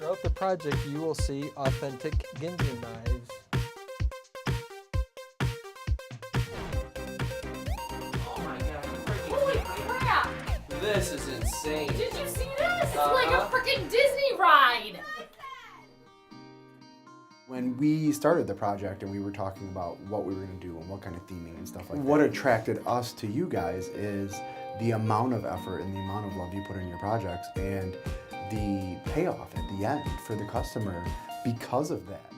Throughout the project, you will see authentic Ginsu knives. Oh my god, holy crap! This is insane. Did you see this? It's like a freaking Disney ride! When we started the project and we were talking about what we were going to do and what kind of theming and stuff like that, what attracted us to you guys is the amount of effort and the amount of love you put in your projects and the payoff at the end for the customer because of that.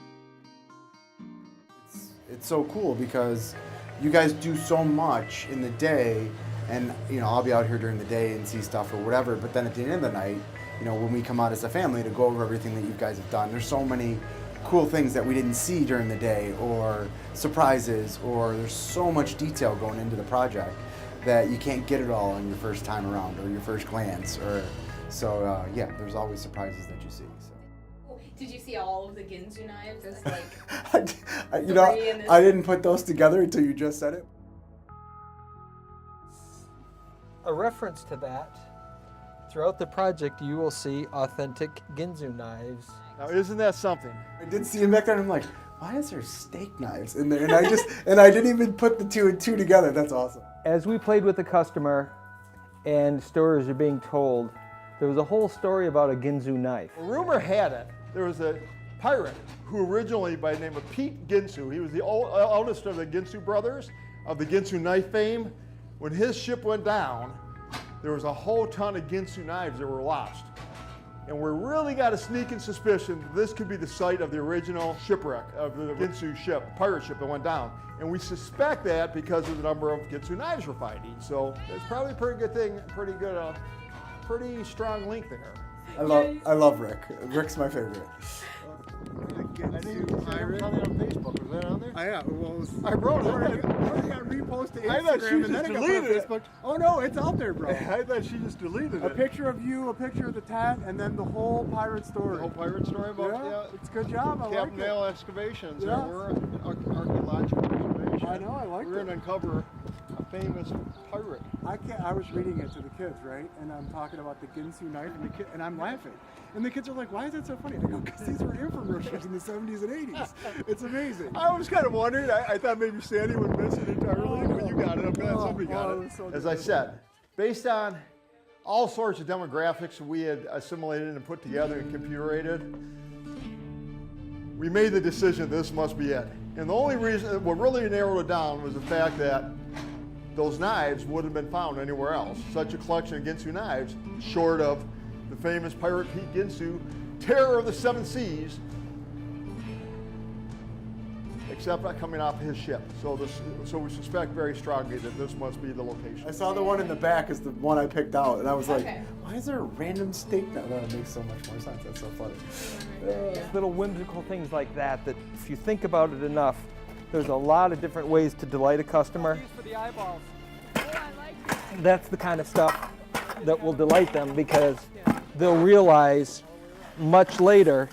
It's so cool because you guys do so much in the day, and you know, I'll be out here during the day and see stuff or whatever, but then at the end of the night, you know, when we come out as a family to go over everything that you guys have done, there's so many cool things that we didn't see during the day, or surprises, or there's so much detail going into the project that you can't get it all in your first time around or your first glance, or so yeah, there's always surprises that you see. So. Did you see all of the Ginsu knives? It's like you know, I didn't put those together until you just said it. A reference to that, throughout the project, you will see authentic Ginsu knives. Now, isn't that something? I did see him back there, and I'm like, why is there steak knives in there? And I just, and I didn't even put the two and two together. That's awesome. As we played with the customer and stories are being told, there was a whole story about a Ginsu knife. Rumor had it, there was a pirate who originally, by the name of Pete Ginsu, he was the oldest of the Ginsu brothers, of the Ginsu knife fame. When his ship went down, there was a whole ton of Ginsu knives that were lost. And we really got a sneaking suspicion this could be the site of the original shipwreck of the Ginsu ship, pirate ship that went down. And we suspect that because of the number of Ginsu knives we're finding. So it's probably a pretty good thing, pretty strong link there. I love Rick. Rick's my favorite. I think you pirate on Facebook. Was that on there? Yeah, well, I wrote it. It got reposted to I thought she Instagram and just then it got deleted put it. on Facebook. Oh no, it's out there, bro. I thought she just deleted A it. picture of you, a picture of the tent, and then the whole pirate story. The whole pirate story about Yeah, it's a good job. I like Captain it. Nail excavations. Yeah. We're an archaeological excavation. I know, I like We're it. going to uncover a famous pirate. I was reading it to the kids, right? And I'm talking about the Ginsu knife, and I'm laughing. And the kids are like, "Why is that so funny?" I go, "Because these were infomercials in the 70s and 80s. It's amazing." I was kind of wondering. I thought maybe Sandy would miss it entirely, but you got it. I'm glad somebody got it. So As I said, based on all sorts of demographics we had assimilated and put together and computer aided, we made the decision this must be it. And the only reason, what really narrowed it down was the fact that those knives wouldn't have been found anywhere else. Such a collection of Ginsu knives, short of the famous pirate Pete Ginsu, terror of the seven seas, except not coming off his ship. So we suspect very strongly that this must be the location. I saw the one in the back is the one I picked out, and I was like, why is there a random steak knife? That makes so much more sense. That's so funny. Little whimsical things like that, that if you think about it enough, there's a lot of different ways to delight a customer. For the eyeballs. Oh, I like that. That's the kind of stuff that will delight them, because they'll realize much later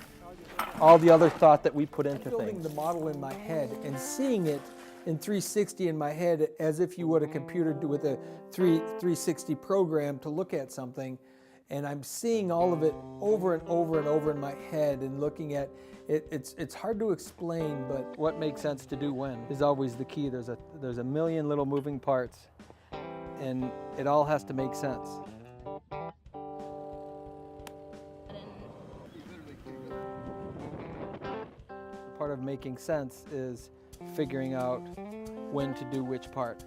all the other thought that we put into Building things. the model in my head and seeing it in 360 in my head as if you would a computer do with a 360 program to look at something, and I'm seeing all of it over and over and over in my head and looking at it. It's hard to explain, but What makes sense to do when is always the key. There's a million little moving parts, and it all has to make sense. Part of making sense is figuring out when to do which part.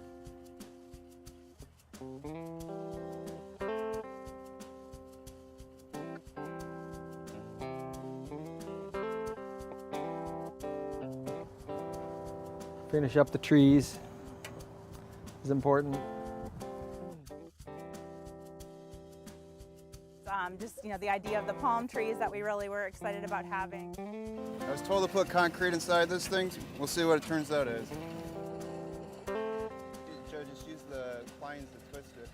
Finish up the trees is important. Just, the idea of the palm trees that we really were excited about having. I was told to put concrete inside this thing. We'll see what it turns out as. Joe, just use the lines to twist it.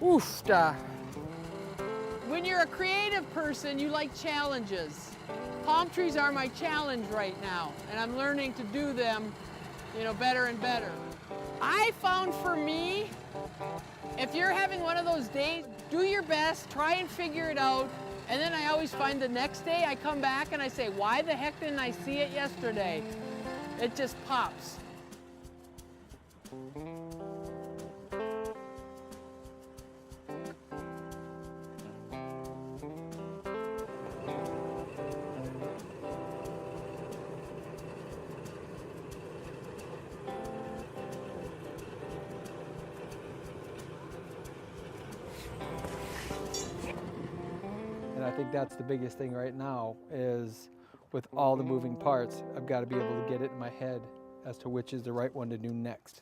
oof-da. When you're a creative person, you like challenges. Palm trees are my challenge right now, and I'm learning to do them, better and better. I found for me, if you're having one of those days, do your best, try and figure it out, And then I always find the next day I come back and I say, why the heck didn't I see it yesterday? It just pops. And I think that's the biggest thing right now is with all the moving parts, I've got to be able to get it in my head as to which is the right one to do next.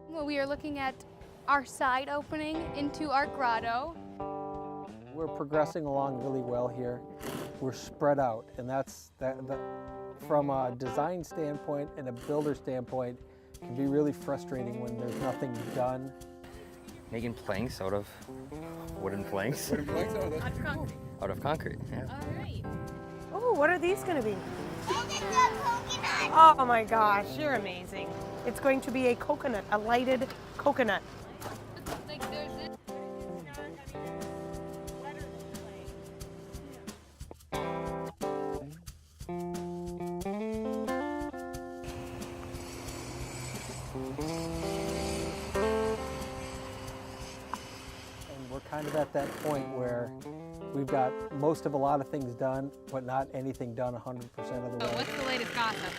Well, we are looking at our side opening into our grotto. We're progressing along really well here. We're spread out, and that's from a design standpoint and a builder standpoint, can be really frustrating when there's nothing done. Making planks out of wooden planks. Wooden planks out of this? Out of concrete. Out of concrete, yeah. All right. Oh, what are these going to be? Oh my gosh, you're amazing. It's going to be a coconut, a lighted coconut. Like there's this. And we're kind of at that point where we've got most of a lot of things done, but not anything done 100% of the way. What's the latest gossip?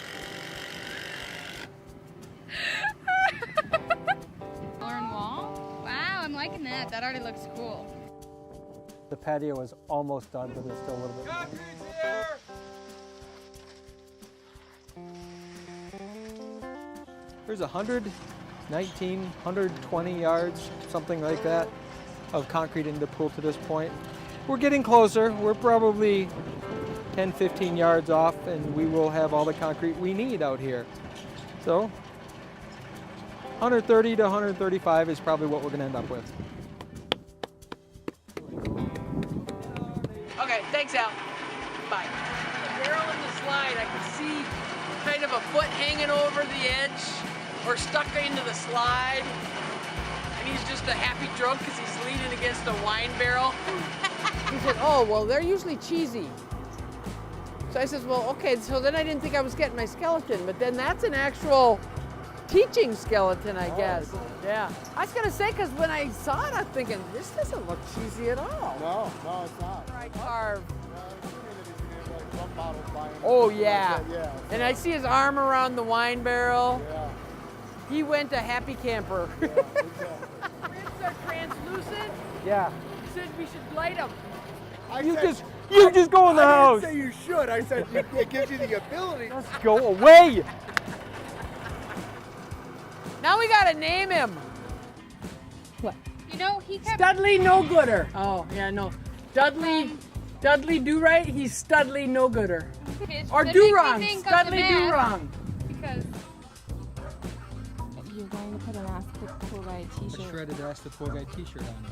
Learn wall? Wow, I'm liking that. That already looks cool. The patio is almost done, but there's still a little bit more. There's 119, 120 yards, something like that, of concrete in the pool to this point. We're getting closer. We're probably 10, 15 yards off, and we will have all the concrete we need out here. So 130 to 135 is probably what we're going to end up with. Okay, thanks, Al. Bye. The barrel in the slide, I can see kind of a foot hanging over the edge or stuck into the slide. And he's just a happy drunk because he's leaning against a wine barrel. He said, oh, well, they're usually cheesy. So I says, well, okay, so then I didn't think I was getting my skeleton, but then that's an actual teaching skeleton, I guess. Yeah. I was going to say, because when I saw it, I'm thinking, this doesn't look cheesy at all. No, it's not. Right, carved. Oh, Oh, yeah. yeah. And I see his arm around the wine barrel. Yeah. He went a happy camper. Yeah, exactly. Ribs are translucent. Yeah. He said we should light them. You just go in the house. I didn't say you should. I said it gives you the ability. Just go away. Now we gotta name him. What? You know, he kept. Studley No Gooder. Oh, yeah, no. Dudley Do Right, he's Studley No Gooder. Or Do Wrong, Studley Do Wrong. Because You're going to put an Ask the Pool Guy A t-shirt. shredded Ask the Pool Guy t-shirt on it.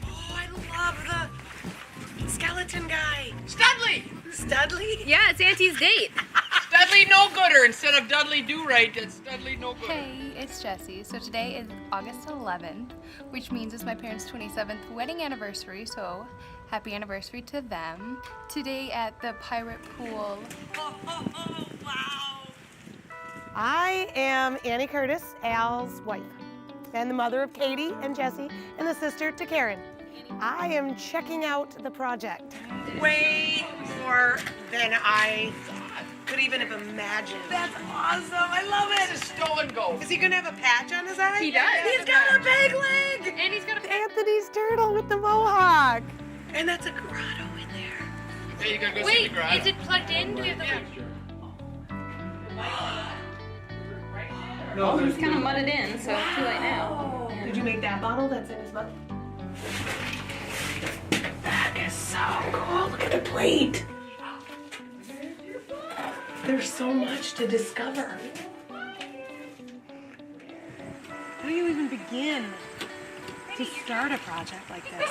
Oh, I love the skeleton guy. Studley! Studley? yeah, it's Auntie's date. Studley No Gooder instead of Dudley Do Right, it's Studley No Gooder. Hey, it's Jessie. So today is August 11th, which means it's my parents' 27th wedding anniversary, so happy anniversary to them. Today at the Pirate Pool. Oh, wow. I am Annie Curtis, Al's wife, and the mother of Katie and Jessie, and the sister to Karen. I am checking out the project. Way more than I could even have imagined. That's awesome. I love it. This is Stow and Go. Is he going to have a patch on his eye? He does. He's got a big leg. And he's got a Anthony's turtle with the mohawk. And that's a grotto in there. Hey, you gotta go see Wait, the grotto. is it plugged in? Do we have the No, He's kind of mudded in, so it's too late now. Did you make that bottle that's in his mouth? That is so cool. Look at the plate. There's so much to discover. How do you even begin to start a project like this?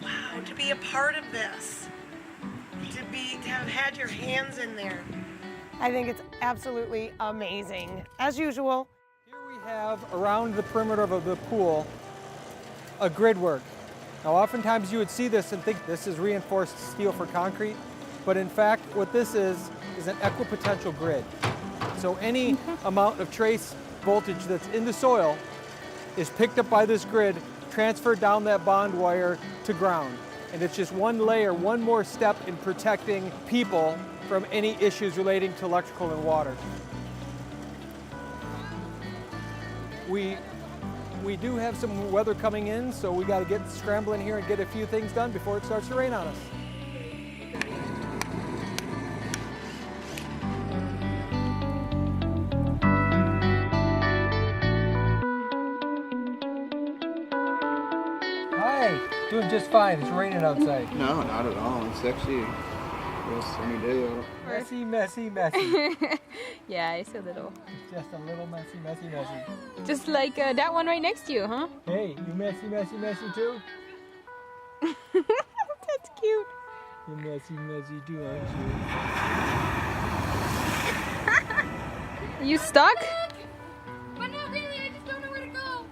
Wow, to be a part of this. to have had your hands in there. I think it's absolutely amazing. As usual. Here we have around the perimeter of the pool a grid work. Now oftentimes you would see this and think this is reinforced steel for concrete, but in fact what this is an equipotential grid. So any amount of trace voltage that's in the soil is picked up by this grid, transferred down that bond wire to ground. And it's just one layer, one more step in protecting people from any issues relating to electrical and water. We do have some weather coming in, so we got to get scrambling here and get a few things done before it starts to rain on us. Hi, doing just fine. It's raining outside. No, not at all. It's actually a real sunny day out. Messy, messy, messy. Yeah, it's a little. It's just a little messy, messy, messy. Just like that one right next to you, huh? Hey, you messy, messy, messy too? That's cute. You're messy, messy too, aren't you? You stuck? But not really, I just don't know where to go.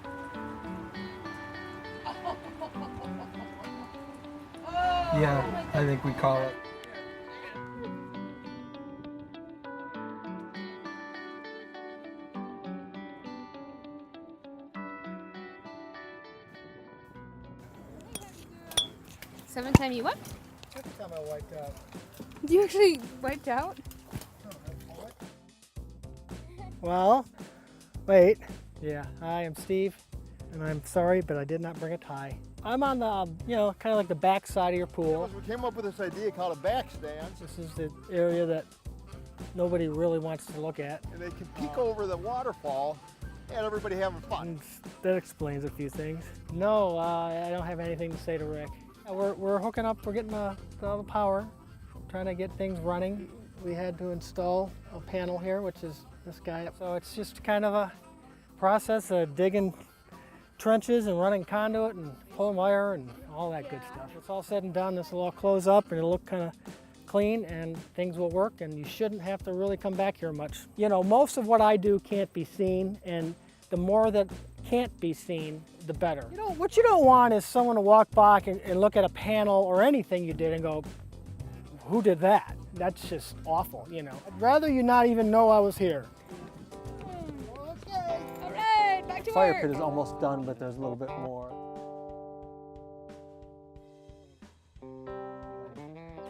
Yeah, I think we call it. Seventh time you what? Every time I wiped out. You actually wiped out? Well, wait. Yeah, hi, I'm Steve, and I'm sorry, but I did not bring a tie. I'm on the, kind of like the back side of your pool. We came up with this idea called a back stand. This is the area that nobody really wants to look at. And they can peek over the waterfall and everybody having fun. And that explains a few things. No, I don't have anything to say to Rick. We're hooking up, we're getting all the power, trying to get things running. We had to install a panel here, which is this guy. So it's just kind of a process of digging trenches and running conduit and pulling wire and all that good stuff. It's all said and done, this will all close up and it'll look kind of clean and things will work and you shouldn't have to really come back here much. Most of what I do can't be seen, and the more that can't be seen, the better. What you don't want is someone to walk by and look at a panel or anything you did and go, who did that? That's just awful, I'd rather you not even know I was here. Okay. All right, back to Fire work. pit is almost done, but there's a little bit more.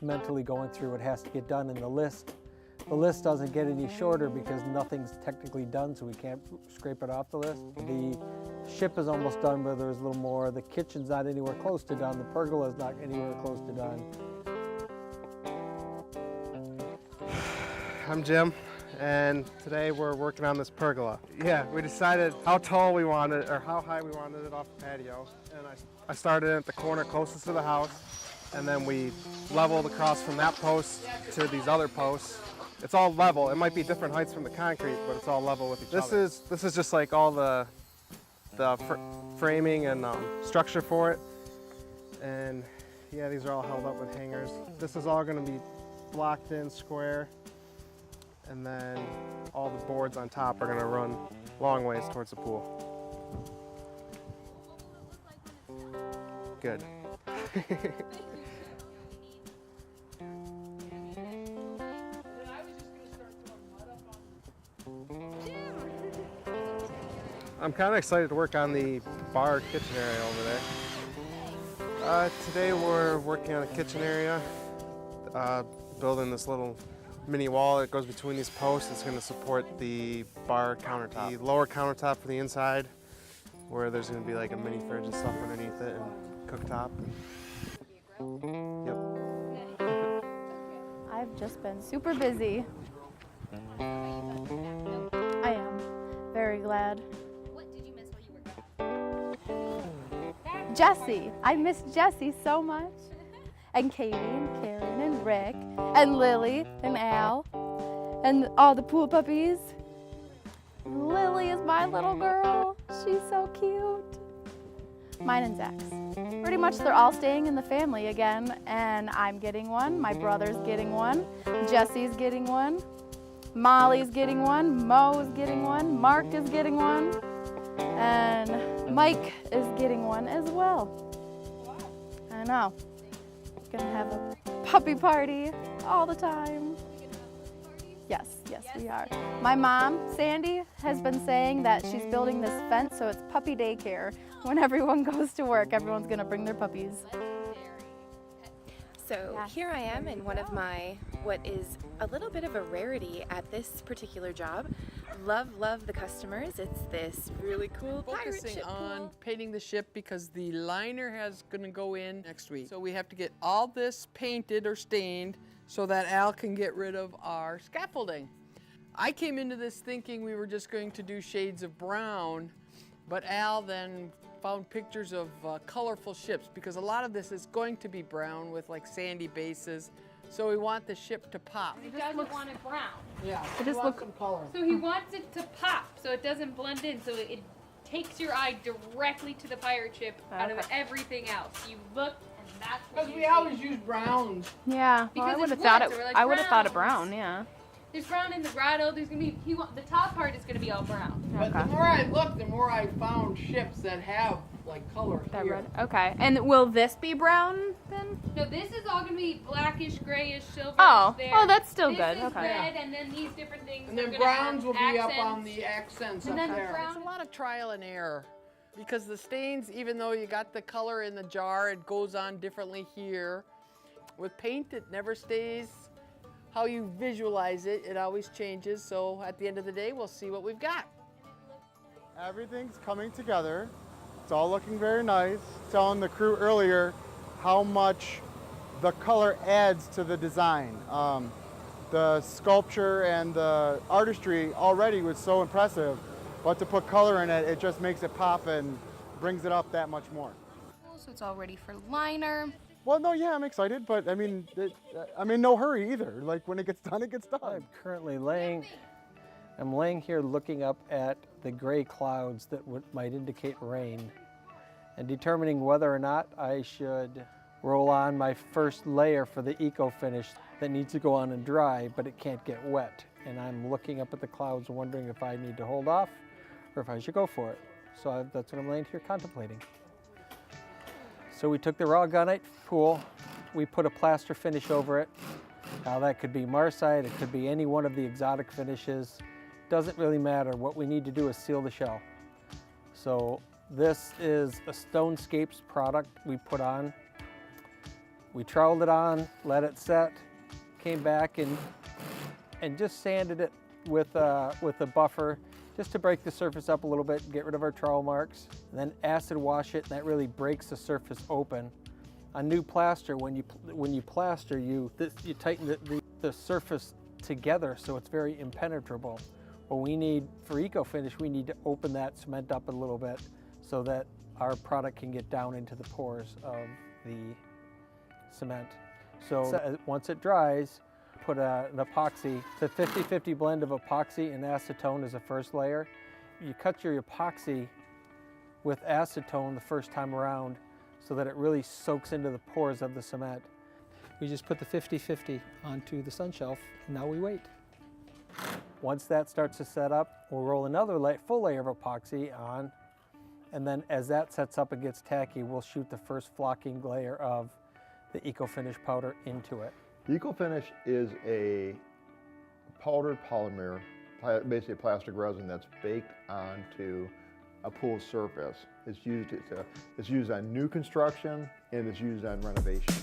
Mentally going through what has to get done in the list. The list doesn't get any shorter because nothing's technically done, so we can't scrape it off the list. The ship is almost done, but there's a little more. The kitchen's not anywhere close to done. The pergola's not anywhere close to done. I'm Jim, and today we're working on this pergola. Yeah, we decided how tall we wanted, or how high we wanted it off the patio, and I started at the corner closest to the house, and then we leveled across from that post to these other posts. It's all level. It might be different heights from the concrete, but it's all level with each other. This is just like all the framing and structure for it, and yeah, these are all held up with hangers. This is all going to be blocked in square. And then all the boards on top are going to run long ways towards the pool. Good. I'm kind of excited to work on the bar kitchen area over there. Today we're working on a kitchen area, building this little mini wall that goes between these posts. It's going to support the bar countertop. The lower countertop for the inside, where there's going to be like a mini fridge and stuff underneath it, and cooktop. Yep. I've just been super busy. I am very glad. What did you miss while you were gone? Jesse. I miss Jesse so much. And Katie and Karen and Rick and Lily and Al and all the pool puppies. Lily is my little girl. She's so cute. Mine and Zach's. Pretty much they're all staying in the family again, and I'm getting one, my brother's getting one, Jesse's getting one, Molly's getting one, Mo's getting one, Mark is getting one, and Mike is getting one as well. I know. Gonna have a puppy party all the time. Yes, we are. My mom, Sandy, has been saying that she's building this fence so it's puppy daycare. When everyone goes to work, everyone's gonna bring their puppies. So here I am in one of my, what is a little bit of a rarity at this particular job. Love the customers. It's this really cool pirate Focusing ship on pool. painting the ship because the liner has gonna go in next week. So we have to get all this painted or stained so that Al can get rid of our scaffolding. I came into this thinking we were just going to do shades of brown, but Al then found pictures of colorful ships because a lot of this is going to be brown with like sandy bases. So we want the ship to pop. He doesn't want it brown. Yeah, It just looks some color. So he wants it to pop so it doesn't blend in, so it takes your eye directly to the pirate ship out of everything else. You look and that's what Because we always use browns. Yeah, well, I would have thought it- I would have thought it brown, yeah. There's brown in the grotto. There's gonna be the top part is gonna be all brown. But the more I looked, the more I found ships that have like color here. Okay, and will this be brown then? No, this is all gonna be blackish, grayish, silver. Oh, there. oh, that's still this good. Is Okay. red, and then these different things. And are then gonna browns have will be up on accents. the accents And up then the there. brown- It's a lot of trial and error because the stains, even though you got the color in the jar, it goes on differently here. With paint, it never stays how you visualize it. It always changes. So at the end of the day, we'll see what we've got. Everything's coming together. It's all looking very nice. Telling the crew earlier how much the color adds to the design. The sculpture and the artistry already was so impressive, but to put color in it, it just makes it pop and brings it up that much more. So it's all ready for liner. Well, no, yeah, I'm excited, but I mean, I'm in no hurry either. Like when it gets done, it gets done. I'm currently laying here looking up at the gray clouds that might indicate rain and determining whether or not I should roll on my first layer for the eco finish that needs to go on and dry, but it can't get wet. And I'm looking up at the clouds wondering if I need to hold off or if I should go for it. So that's what I'm laying here contemplating. So we took the raw gunite pool, we put a plaster finish over it. Now that could be Marsite, it could be any one of the exotic finishes. Doesn't really matter. What we need to do is seal the shell. So this is a Stonescapes product we put on. We troweled it on, let it set, came back and just sanded it with a buffer just to break the surface up a little bit, get rid of our trowel marks. And then acid wash it, and that really breaks the surface open. On new plaster, when you plaster, you tighten the surface together so it's very impenetrable. What we need for eco finish, we need to open that cement up a little bit so that our product can get down into the pores of the cement. So once it dries, put an epoxy. It's a 50-50 blend of epoxy and acetone as a first layer. You cut your epoxy with acetone the first time around so that it really soaks into the pores of the cement. We just put the 50-50 onto the sun shelf, and now we wait. Once that starts to set up, we'll roll another full layer of epoxy on, and then as that sets up and gets tacky, we'll shoot the first flocking layer of the Eco Finish powder into it. Eco Finish is a powdered polymer, basically plastic resin that's baked onto a pool surface. It's used on new construction and it's used on renovation.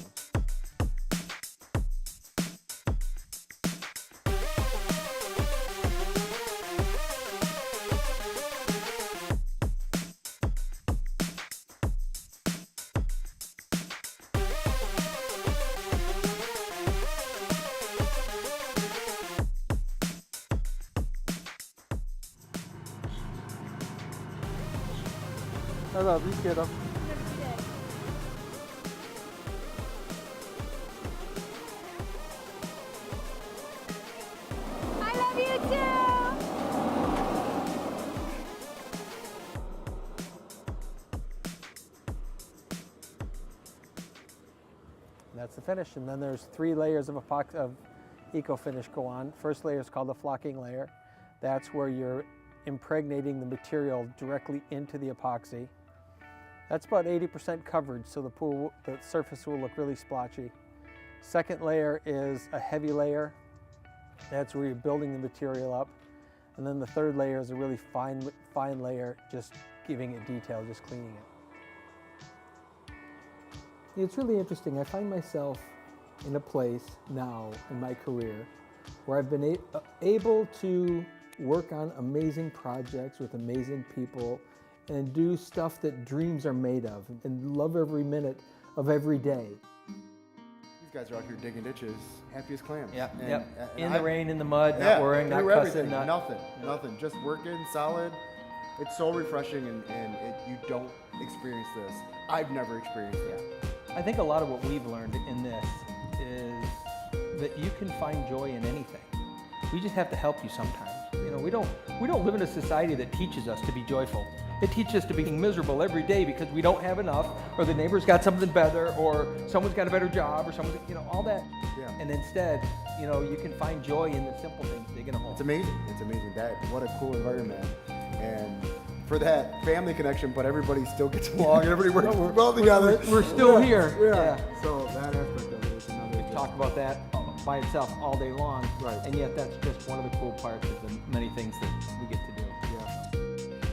I love you, kiddo. I love you too! And that's the finish. And then there's 3 layers of eco-finish go on. First layer is called the flocking layer. That's where you're impregnating the material directly into the epoxy. That's about 80% coverage, so the surface will look really splotchy. Second layer is a heavy layer. That's where you're building the material up. And then the third layer is a really fine layer, just giving it detail, just cleaning it. It's really interesting. I find myself in a place now in my career where I've been able to work on amazing projects with amazing people and do stuff that dreams are made of and love every minute of every day. These guys are out here digging ditches, happy as clams. In the rain, in the mud, not worrying, not cussing, nothing. Just working, solid. It's so refreshing, and you don't experience this. I've never experienced it. I think a lot of what we've learned in this is that you can find joy in anything. We just have to help you sometimes. You know, we don't live in a society that teaches us to be joyful. It teaches us to be miserable every day because we don't have enough, or the neighbor's got something better, or someone's got a better job, or someone's, all that. Yeah. And instead, you can find joy in the simple things, digging a hole. It's amazing. It's amazing. What a cool environment. And for that family connection, but everybody still gets along and everybody works well together. We're still here. Yeah. So that aspect of it is another. We talk about that by itself all day long, right? And yet that's just one of the cool parts of the many things that we get to do.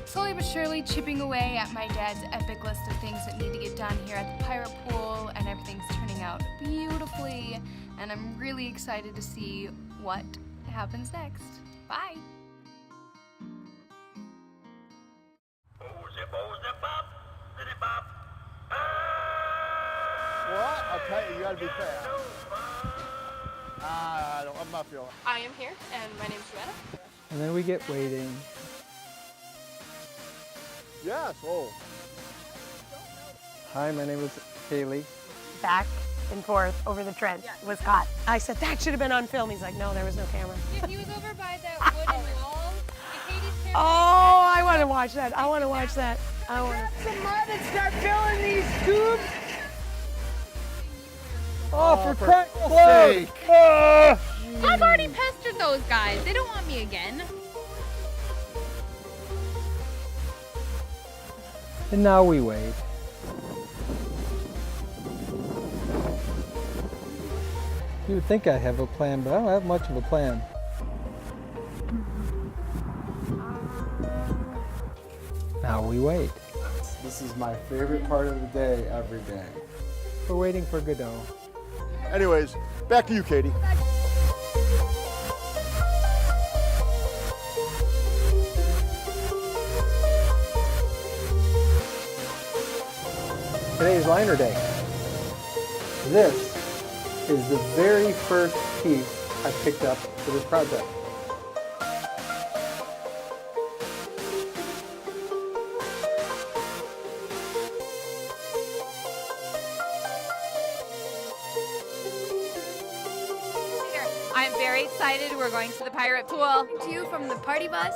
Slowly but surely chipping away at my dad's epic list of things that need to get done here at the Pirate Pool, and everything's turning out beautifully, and I'm really excited to see what happens next. Bye! What? I'll tell you, you gotta be fast. I'm not feeling it. I am here, and my name's Joanna. And then we get waiting. Yes, oh. Hi, my name is Kaylee. Back and forth over the trench was caught. I said, that should have been on film. He's like, no, there was no camera. Yeah, he was over by that wooden wall. Oh, I want to watch that. I want to watch that. I want to. Some mud and start filling these tubes. Oh, for Christ's sake! I've already pestered those guys. They don't want me again. And now we wait. You would think I have a plan, but I don't have much of a plan. Now we wait. This is my favorite part of the day every day. We're waiting for Godot. Anyways, back to you, Katie. Today's liner day. This is the very first piece I picked up for this project. I'm very excited. We're going to the Pirate Pool. To you from the party bus.